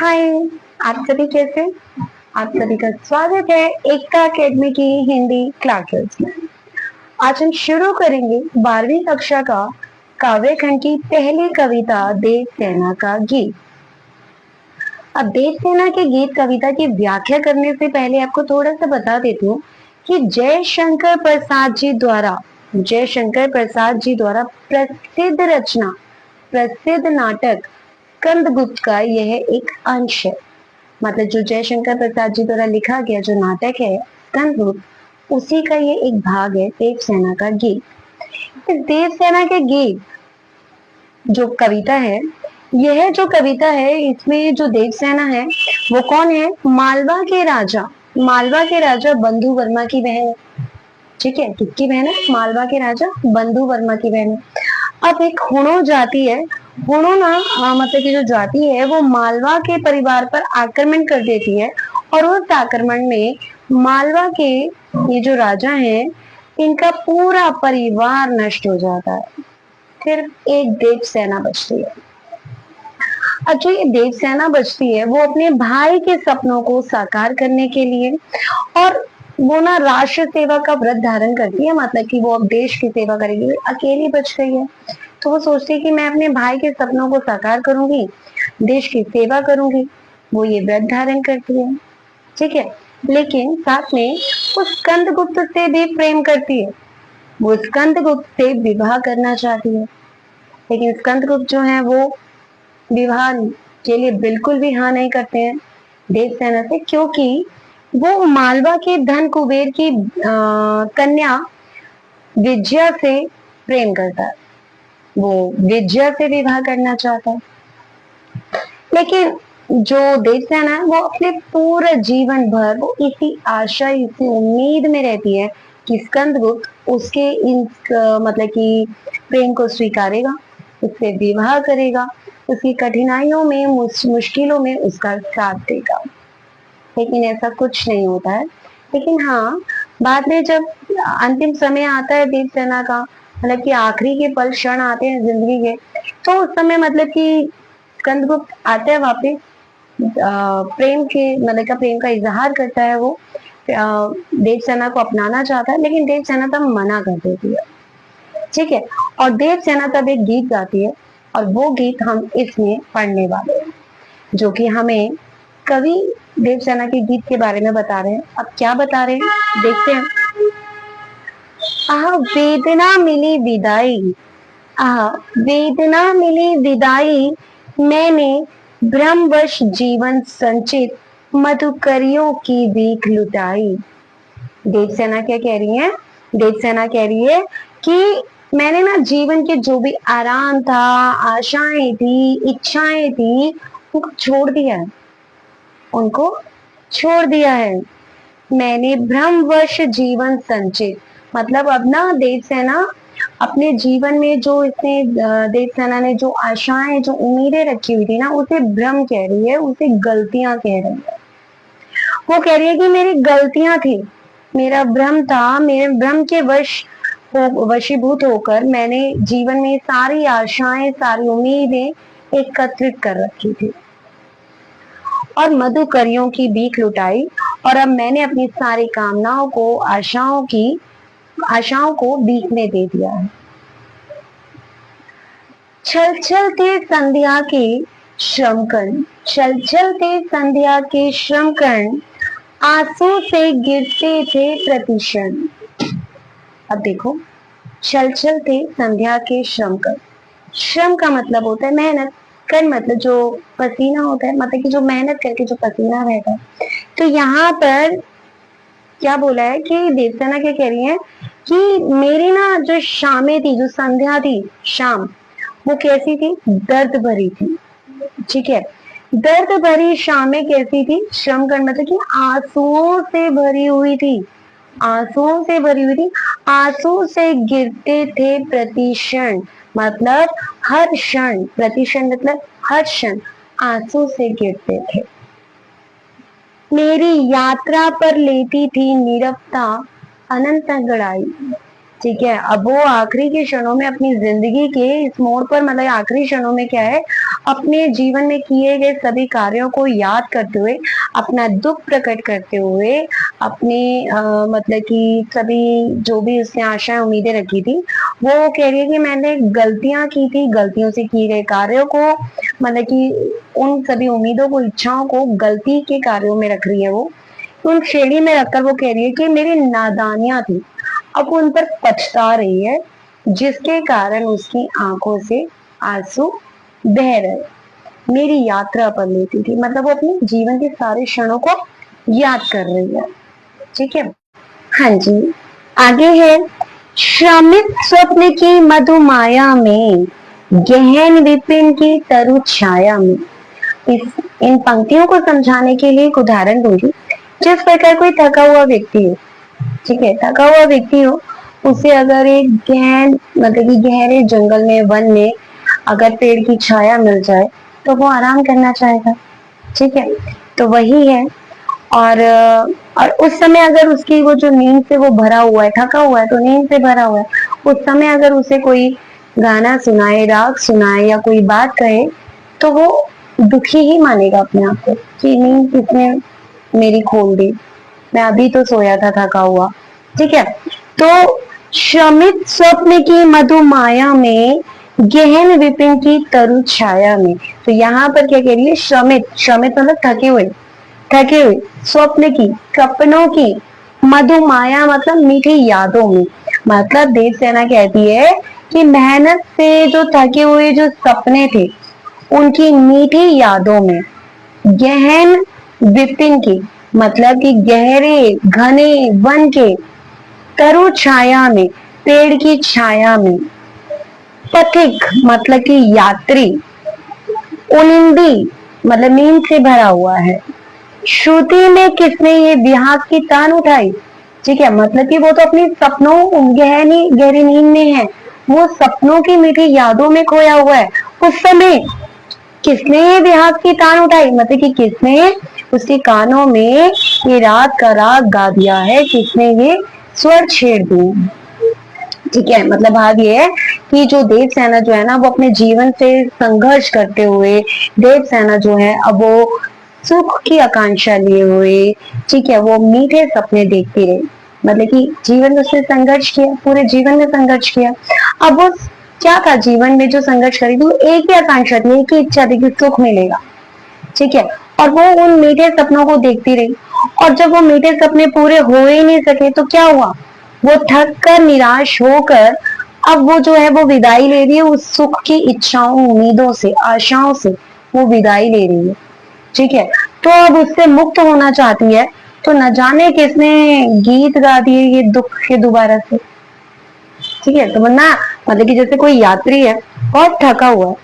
हाय। आप सभी कैसे? आप सभी का स्वागत है एकता अकेडमी की हिंदी क्लासेस में। आज हम शुरू करेंगे 12वीं कक्षा का काव्य खंड की पहली कविता देव सेना का गीत। अब देव सेना के गीत कविता की व्याख्या करने से पहले आपको थोड़ा सा बता देती हूँ कि जयशंकर प्रसाद जी द्वारा प्रसिद्ध नाटक स्कंदगुप्त का यह एक अंश है। मतलब जो जयशंकर प्रसाद जी द्वारा लिखा गया जो नाटक है स्कंदगुप्त, उसी का ये एक भाग है देव सेना का गीत। इस देव सेना के गीत जो कविता है, यह जो कविता है इसमें जो देव सेना है वो कौन है? मालवा के राजा बंधु वर्मा की बहन है। ठीक है, किसकी बहन है? मालवा के राजा बंधु वर्मा की बहन है। अब एक हुणो जाति है। हुणो ना मतलब की जो जाति है वो मालवा के परिवार पर आक्रमण कर देती है और उस आक्रमण में मालवा के ये जो राजा हैं इनका पूरा परिवार नष्ट हो जाता है। सिर्फ एक देव सेना बचती है। अब जो ये देव सेना बचती है वो अपने भाई के सपनों को साकार करने के लिए और वो ना राष्ट्र सेवा का व्रत धारण करती है। मतलब कि वो अब देश की सेवा करेगी। अकेली बच गई है तो वो सोचती है कि मैं अपने भाई के सपनों को साकार करूंगी, देश की सेवा करूंगी। वो ये व्रत धारण करती है। ठीक है, लेकिन साथ में वो स्कंदगुप्त से भी प्रेम करती है। वो स्कंदगुप्त से विवाह करना चाहती है, लेकिन स्कंदगुप्त जो है वो विवाह के लिए बिल्कुल भी हाँ नहीं करते हैं देवसेना से, क्योंकि वो मालवा के धन कुबेर की कन्या विजया से प्रेम करता है। वो विजया से विवाह करना चाहता है। लेकिन जो देवसेना है वो अपने पूरे जीवन भर वो इसी आशा, इसी उम्मीद में रहती है कि स्कंदगुप्त उसके इन मतलब कि प्रेम को स्वीकारेगा, उससे विवाह करेगा, उसकी कठिनाइयों में मुश्किलों में उसका साथ देगा। लेकिन ऐसा कुछ नहीं होता है। लेकिन हाँ, बाद में जब अंतिम समय आता है देवसेना का, मतलब कि आखिरी के पल क्षण आते हैं जिंदगी के, तो उस समय मतलब कि स्कंदगुप्त आता है वापिस प्रेम का इजहार करता है। वो देवसेना को अपनाना चाहता है, लेकिन देवसेना तब मना कर देती है। ठीक है, और देवसेना तब एक गीत गाती है और वो गीत हम इसमें पढ़ने वाले हैं, जो कि हमें कवि देवसेना के गीत के बारे में बता रहे हैं। अब क्या बता रहे हैं देखते हैं। आह वेदना मिली विदाई, आह वेदना मिली विदाई, मैंने भ्रमवश जीवन संचित मधुकरियों की भीख लुटाई। देवसेना क्या कह रही है? देवसेना कह रही है कि मैंने ना जीवन के जो भी आराम था, आशाएं थी, इच्छाएं थी, उनको छोड़ दिया है, उनको छोड़ दिया है। मैंने भ्रमवश जीवन संचित, मतलब अब ना देवसेना अपने जीवन में जो इसने देवसेना ने जो आशाएं, जो उम्मीदें रखी हुई थी ना, उसे भ्रम कह रही है, उसे गलतियां कह रही है। वो कह रही है कि मेरी गलतियां थी, मेरा भ्रम था, मेरे भ्रम के वशीभूत होकर मैंने जीवन में सारी आशाएं, सारी उम्मीदें एकत्रित कर रखी थी और मधुकरियों की भीख लुटाई। और अब मैंने अपनी सारी कामनाओं को, आशाओं को भीख में दे दिया है। छल छलते संध्या के श्रमकण, छल छलते संध्या के श्रमकण, आंसू से गिरते थे प्रतिक्षण। अब देखो, छल छलते संध्या के श्रमकण, श्रम का मतलब होता है मेहनत, कण मतलब जो पसीना होता है, मतलब कि जो मेहनत करके जो पसीना बहता है। तो यहाँ पर क्या बोला है कि देवसेना क्या कह रही है कि मेरी ना जो शामें थी, जो संध्या थी, शाम, वो कैसी थी? दर्द भरी थी। ठीक है, दर्द भरी शामें कैसी थी? श्रम कर मतलब कि आंसुओं से भरी हुई थी, आंसुओं से भरी हुई थी। आंसू से गिरते थे प्रतिक्षण, मतलब हर क्षण, प्रतिक्षण मतलब हर क्षण आंसू से गिरते थे। मेरी यात्रा पर लेती थी नीरवता अनंत गड़ाई। ठीक है, अब वो आखिरी के क्षणों में अपनी जिंदगी के इस मोड़ पर, मतलब आखिरी क्षणों में क्या है, अपने जीवन में किए गए सभी कार्यों को याद करते हुए, अपना दुख प्रकट करते हुए, अपनी मतलब कि सभी जो भी उसने आशाएं उम्मीदें रखी थी, वो कह रही है कि मैंने गलतियां की थी, गलतियों से किए गए कार्यों को, मतलब कि उन सभी उम्मीदों को, इच्छाओं को गलती के कार्यों में रख रही है वो। तो उन श्रेणी में रखकर वो कह रही है कि मेरी नादानियां थी, अब वो उन पर पछता रही है, जिसके कारण उसकी आंखों से आंसू बह रहे। मेरी यात्रा पर लेती थी, मतलब वो अपने जीवन के सारे क्षणों को याद कर रही है। ठीक है। हाँ जी। आगे है, श्रमित स्वप्न की मधुमाया में, गहन विपिन की तरु छाया में। इस इन पंक्तियों को समझाने के लिए एक उदाहरण दूंगी। जिस प्रकार कोई थका हुआ व्यक्ति हो, ठीक है, थका हुआ व्यक्ति हो, उसे अगर एक गहन मतलब कि गहरे जंगल में, वन में अगर पेड़ की छाया मिल जाए तो वो आराम करना चाहेगा। ठीक है, तो वही है। और उस समय अगर उसकी वो जो नींद से वो भरा हुआ है, थका हुआ है तो नींद से भरा हुआ है, उस समय अगर उसे कोई गाना सुनाए, राग सुनाए या कोई बात कहे, तो वो दुखी ही मानेगा अपने आप को कि नींद किसने मेरी खोल दी, मैं अभी तो सोया था थका हुआ। ठीक है, तो श्रमित स्वप्न की मधुमाया में, गहन विपिन की तरु छाया में। तो यहाँ पर क्या कह रही है, श्रमित, श्रमित मतलब थके हुए, थके हुए, स्वप्न की, सपनों की, मधुमाया मतलब मीठी यादों में। मतलब देवसेना कहती है कि मेहनत से जो थके हुए जो सपने थे, उनकी मीठी यादों में, गहन विपिन की मतलब कि गहरे घने वन के, तरु छाया में, पेड़ की छाया में, पथिक मतलब कि यात्री, उनिंदी मतलब नींद से भरा हुआ है, श्रुति में किसने ये विहाग की तान उठाई। ठीक है, मतलब कि वो तो अपनी सपनों, गहरी गहरी नींद में है, वो सपनों की मीठी यादों में खोया हुआ है। उस समय किसने ये विहाग की तान उठाई, मतलब कि किसने उसके कानों में ये रात का राग गा दिया है, किसने ये स्वर छेड़ दिए। ठीक है, मतलब भाव ये है कि जो देवसेना जो है ना, वो अपने जीवन से संघर्ष करते हुए, देवसेना जो है अब वो सुख की आकांक्षा लिए हुए, ठीक है, वो मीठे सपने देखती रही। मतलब कि जीवन में उसने संघर्ष किया, पूरे जीवन में संघर्ष किया। अब वो क्या था, जीवन में जो संघर्ष करी थी, वो एक ही आकांक्षा थी, एक ही इच्छा थी कि सुख मिलेगा। ठीक है, और वो उन मीठे सपनों को देखती रही, और जब वो मीठे सपने पूरे हो ही नहीं सके तो क्या हुआ, वो थक कर, निराश होकर अब वो जो है वो विदाई ले रही है उस सुख की इच्छाओं, उम्मीदों से, आशाओं से वो विदाई ले रही है। ठीक है, तो अब उससे मुक्त होना चाहती है, तो न जाने किसने गीत गा दिए ये दुख के दोबारा से। ठीक है, तो वरना मतलब कि जैसे कोई यात्री है, बहुत थका हुआ है,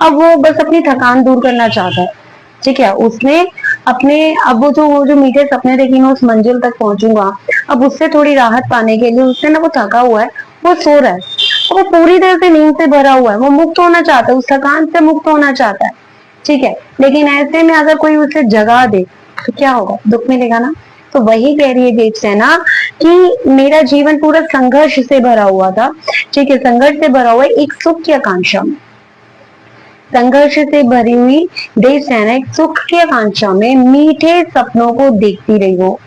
अब वो बस अपनी थकान दूर करना चाहता है। ठीक है, उसने अपने, अब वो जो मीठे सपने थे कि मैं उस मंजिल तक पहुंचूंगा, अब उससे थोड़ी राहत पाने के लिए उसने ना, वो थका हुआ है, वो सो रहा है, वो पूरी तरह से नींद से भरा हुआ है, वो मुक्त होना चाहता है, उस थकान से मुक्त होना चाहता है। ठीक है, लेकिन ऐसे में अगर कोई उसे जगा दे तो क्या होगा, दुख मिलेगा ना। तो वही कह रही है देवसेना कि मेरा जीवन पूरा संघर्ष से भरा हुआ था। ठीक है, संघर्ष से भरा हुआ है, एक सुख की आकांक्षा में, संघर्ष से भरी हुई देवसेना एक सुख की आकांक्षा में मीठे सपनों को देखती रही हो।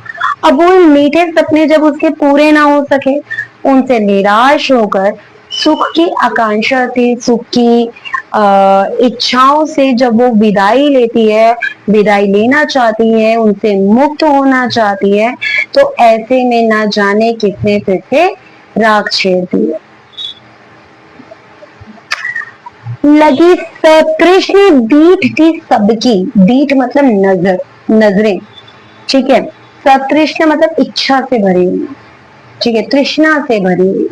अब वो मीठे सपने जब उसके पूरे ना हो सके, उनसे निराश होकर सुख की आकांक्षा से, सुख की इच्छाओं से जब वो विदाई लेती है, विदाई लेना चाहती है, उनसे मुक्त होना चाहती है, तो ऐसे में ना जाने कितने फिर से राग छेड़ दिए। लगी सतृष्ण दीठ थी सबकी, दीठ मतलब नजर, नजरें। ठीक है, सतृष्ण मतलब इच्छा से भरी हुई, ठीक है, तृष्णा से भरी हुई।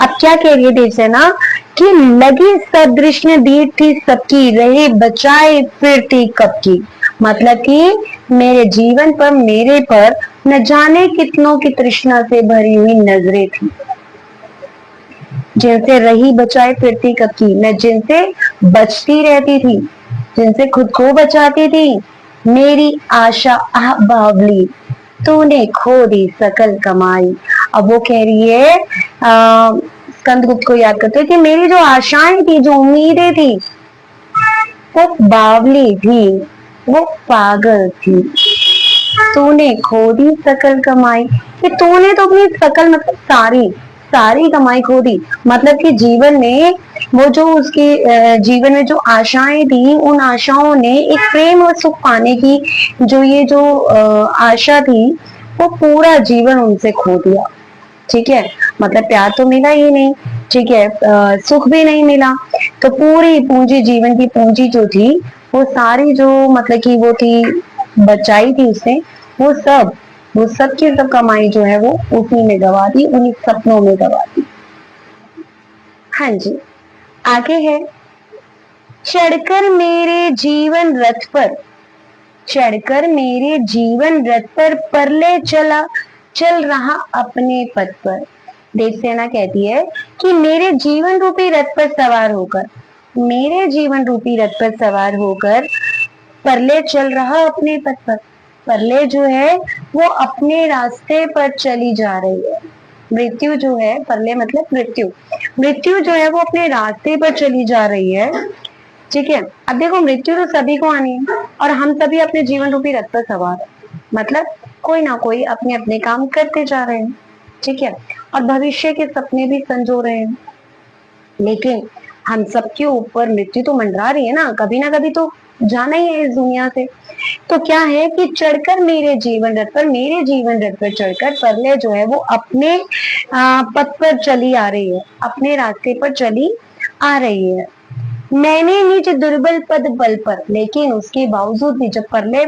अब क्या कह रही है देवसेना कि लगी सदृष्ण दीठ थी सबकी, रहे बचाए फिरती कब की। मतलब कि मेरे जीवन पर, मेरे पर न जाने कितनों की तृष्णा से भरी हुई नजरें थी, जिनसे रही बचाए फिरती कब की, मैं जिनसे बचती रहती थी, जिनसे खुद को बचाती थी। मेरी आशा आह बावली, तूने खो दी सकल कमाई। अब वो कह रही है स्कंदगुप्त को याद करते हुए कि मेरी जो आशाएं थी, जो उम्मीदें थी, वो बावली थी, वो पागल थी, तूने खो दी सकल कमाई। कि तूने तो अपनी सकल मतलब सारी सारी कमाई खो दी। मतलब कि जीवन में वो जो उसकी जीवन में जो आशाएं थी, उन आशाओं ने एक प्रेम और सुख पाने की जो ये जो आशा थी, वो पूरा जीवन उनसे खो दिया। ठीक है, मतलब प्यार तो मिला ही नहीं। ठीक है, सुख भी नहीं मिला। तो पूरी पूंजी, जीवन की पूंजी जो थी, वो सारी जो मतलब कि वो थी, बचाई थी उसने, वो सब वो सब की सब कमाई जो है वो उसी में गवा दी, उन्हीं सपनों में गवा दी। हाँ जी, आगे है, चढ़कर मेरे जीवन रथ पर, चढ़कर मेरे जीवन रथ पर परले चला, चल रहा अपने पथ पर। देवसेना कहती है कि मेरे जीवन रूपी रथ पर सवार होकर, मेरे जीवन रूपी रथ पर सवार होकर परले चल रहा अपने पथ पर। परले जो है वो अपने रास्ते पर चली जा रही है। मृत्यु जो है, परले मतलब मृत्यु, मृत्यु जो है वो अपने रास्ते पर चली जा रही है। ठीक है, अब देखो मृत्यु तो सभी को आनी है और हम सभी अपने जीवन रूपी रथ पर सवार है। मतलब कोई ना कोई अपने अपने काम करते जा रहे हैं। ठीक है, और भविष्य के सपने भी संजो रहे हैं। लेकिन हम सबके ऊपर मृत्यु तो मंडरा रही है ना कभी तो जाना ही है इस दुनिया से। तो क्या है कि चढ़कर मेरे जीवन रथ पर, मेरे जीवन रथ पर चढ़कर परले जो है वो अपने पथ पर चली आ रही है, अपने रास्ते पर चली आ रही है। मैंने निज दुर्बल पद बल पर, लेकिन उसके बावजूद भी जब परले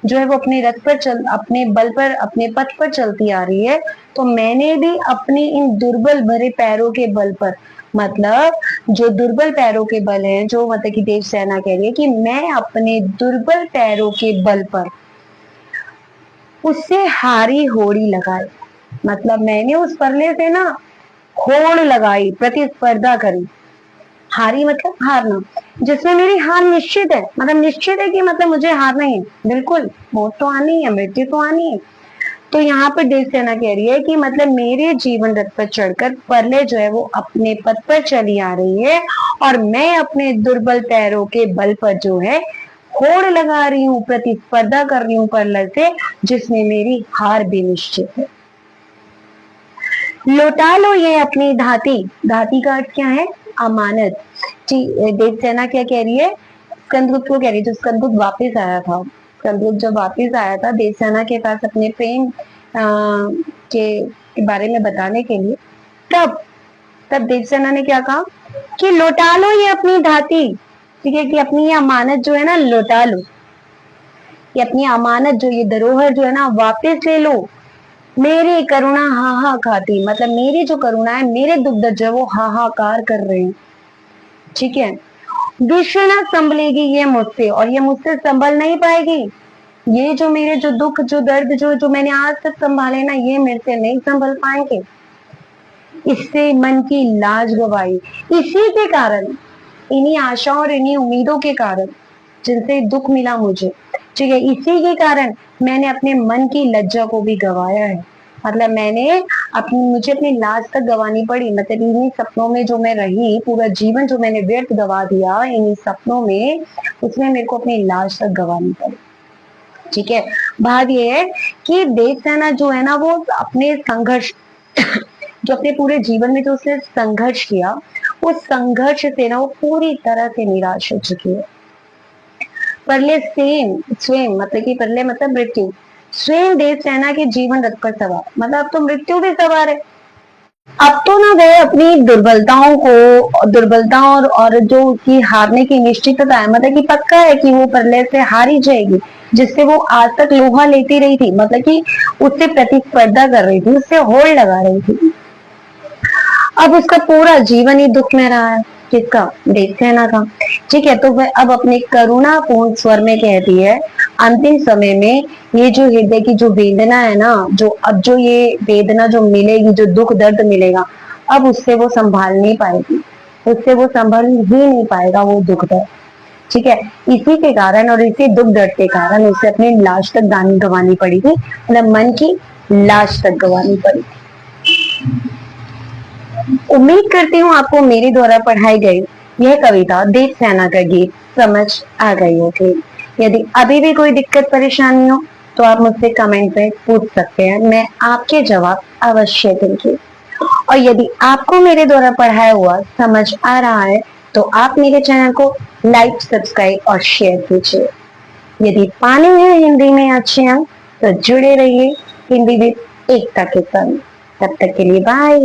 जो है वो अपने रथ पर चल, अपने बल पर, अपने पथ पर चलती आ रही है, तो मैंने भी अपने इन दुर्बल भरे पैरों के बल पर, मतलब जो दुर्बल पैरों के बल है, जो मतलब कि देवसेना कह रही है कि मैं अपने दुर्बल पैरों के बल पर उससे हारी होड़ी लगाई। मतलब मैंने उस परले से ना होड़ लगाई, प्रतिस्पर्धा करी। हारी मतलब हारना, जिसमें मेरी हार निश्चित है, मतलब निश्चित है कि मतलब मुझे हारना ही है, बिल्कुल मौत तो आनी है, मृत्यु तो आनी है। तो यहाँ पर देवसेना कह रही है कि मतलब मेरे जीवन रथ पर चढ़कर परले जो है वो अपने पथ पर चली आ रही है और मैं अपने दुर्बल पैरों के बल पर जो है होड़ लगा रही हूँ, प्रतिस्पर्धा कर रही हूँ परले से, जिसमें मेरी हार भी निश्चित है। लौटा लो ये अपनी धाती, धाती का अर्थ क्या है, अमानत। देवसेना क्या कह रही है, स्कंदगुप्त को कह रही है, जो स्कंदगुप्त वापस आया था, स्कंदगुप्त जब वापस आया था देवसेना के पास अपने प्रेम के बारे में बताने के लिए, तब तब देवसेना ने क्या कहा कि लौटा लो ये अपनी धाती। ठीक है, कि अपनी ये अमानत जो है ना लौटा लो, ये अपनी अमानत जो ये धरोहर जो है ना वापस ले लो। मेरी करुणा हाहा खाती, मतलब मेरी जो करुणा है, मेरे दुख दर्द जो है वो हाहाकार कर रहे हैं। ठीक है, विश्व ना संभलेगी ये मुझसे, और ये मुझसे संभल नहीं पाएगी। ये जो मेरे जो दुख जो दर्द जो मैंने आज तक संभाले ना, ये मेरे से नहीं संभल पाएंगे। इससे मन की लाज गवाई, इसी के कारण, इन्हीं आशाओं और इन्हीं उम्मीदों के कारण जिनसे दुख मिला मुझे, ठीक है, इसी के कारण मैंने अपने मन की लज्जा को भी गवाया है। मतलब मैंने अपनी, मुझे अपनी लाज तक गवानी पड़ी। मतलब इन्हीं सपनों में जो मैं रही, पूरा जीवन जो मैंने व्यर्थ गवा दिया इन्हीं सपनों में, उसमें मेरे को अपनी लाज तक गवानी पड़ी। ठीक है, बात ये है कि देवसेना जो है ना वो अपने संघर्ष जो अपने पूरे जीवन में जो उसने संघर्ष किया, उस संघर्ष से ना वो पूरी तरह से निराश हो चुकी है। परले स्वयं स्वयं मतलब कि परले मतलब मृत्यु, स्वयं देवसेना के जीवन रथ पर सवार, मतलब अब तो मृत्यु भी सवार है। अब तो ना वह अपनी दुर्बलताओं को, दुर्बलताओं और जो की हारने की निश्चितता है, मतलब कि पक्का है कि वो परले से हार ही जाएगी, जिससे वो आज तक लोहा लेती रही थी, मतलब कि उससे प्रतिस्पर्धा कर रही थी, उससे होड़ लगा रही थी। अब उसका पूरा जीवन ही दुख में रहा है। किसका, देवसेना का। ठीक है, तो वह अब अपने करुणापूर्ण स्वर में कहती है, अंतिम समय में ये जो हृदय की जो वेदना है ना, जो अब जो ये वेदना जो मिलेगी, जो दुख दर्द मिलेगा, अब उससे वो संभाल नहीं पाएगी, उससे वो संभाल ही नहीं पाएगा वो दुख दर्द। ठीक है, इसी के कारण और इसी दुख दर्द के कारण उसे अपनी लाश तक गंवानी पड़ी थी, मतलब मन की लाश तक गंवानी पड़ी थी। उम्मीद करती हूँ आपको मेरे द्वारा पढ़ाई गई यह कविता देव सेना का गीत समझ आ गई होगी। यदि अभी भी कोई दिक्कत परेशानी हो तो आप मुझसे कमेंट में पूछ सकते हैं, मैं आपके जवाब अवश्य दूंगी। और यदि आपको मेरे द्वारा पढ़ाया हुआ समझ आ रहा है तो आप मेरे चैनल को लाइक, सब्सक्राइब और शेयर कीजिए। यदि पाने हैं हिंदी में अच्छे अंक तो जुड़े रहिए हिंदी विद एकता के संग। तब तक के लिए बाय।